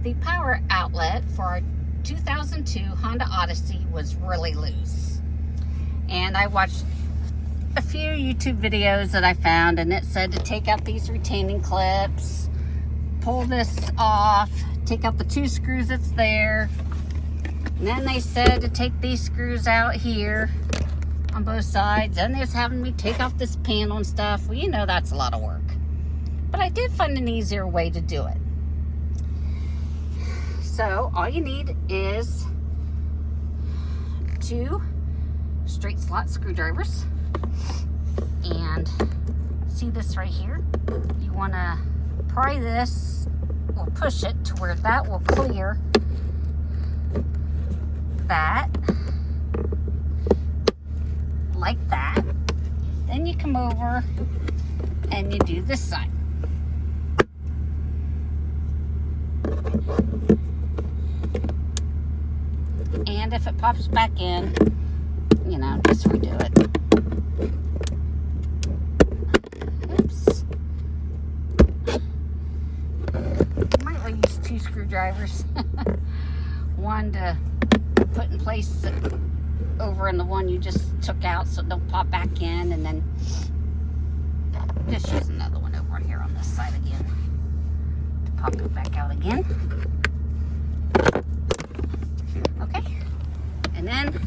The power outlet for our 2002 Honda Odyssey was really loose. And I watched a few YouTube videos that I found, and it said to take out these retaining clips, pull this off, take out the 2 screws that's there. And then they said to take these screws out here on both sides. Then they was having me take off this panel and stuff. Well, you know that's a lot of work. But I did find an easier way to do it. So all you need is 2 straight slot screwdrivers. And see this right here? You want to pry this or push it to where that will clear that, like that. Then you come over and you do this side. And if it pops back in, you know, just redo it. Oops. You might want to use 2 screwdrivers. One to put in place over in the one you just took out so it don't pop back in, and then just use another one over here on this side again to pop it back out again. Okay, and then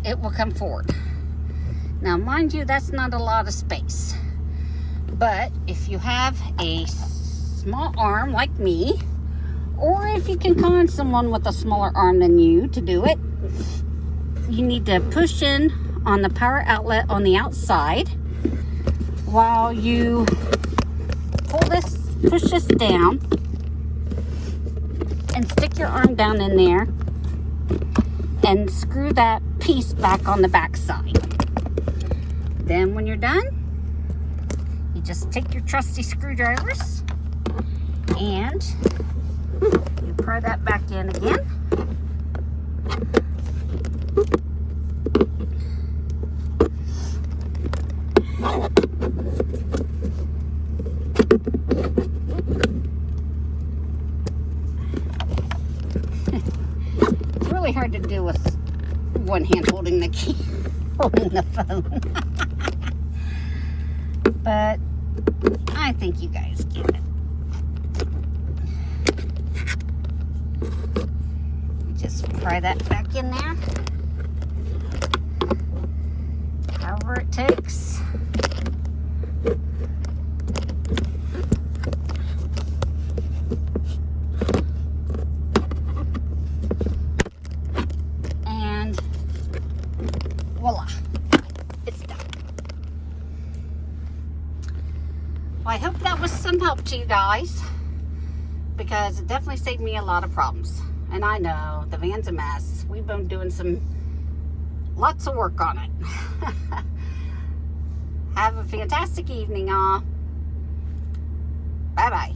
it will come forward. Now mind you, that's not a lot of space, but if you have a small arm like me, or if you can find someone with a smaller arm than you to do it, you need to push in on the power outlet on the outside while you push this down, and stick your arm down in there and screw that piece back on the back side. Then when you're done, you just take your trusty screwdrivers and you pry that back in again. It's really hard to do with one hand holding the key, holding the phone. But I think you guys get it. Just pry that back in there, however it takes. And voila, it's done. Well, I hope that was some help to you guys, because it definitely saved me a lot of problems. And I know the van's a mess. We've been doing lots of work on it. Have a fantastic evening, all. Bye-bye.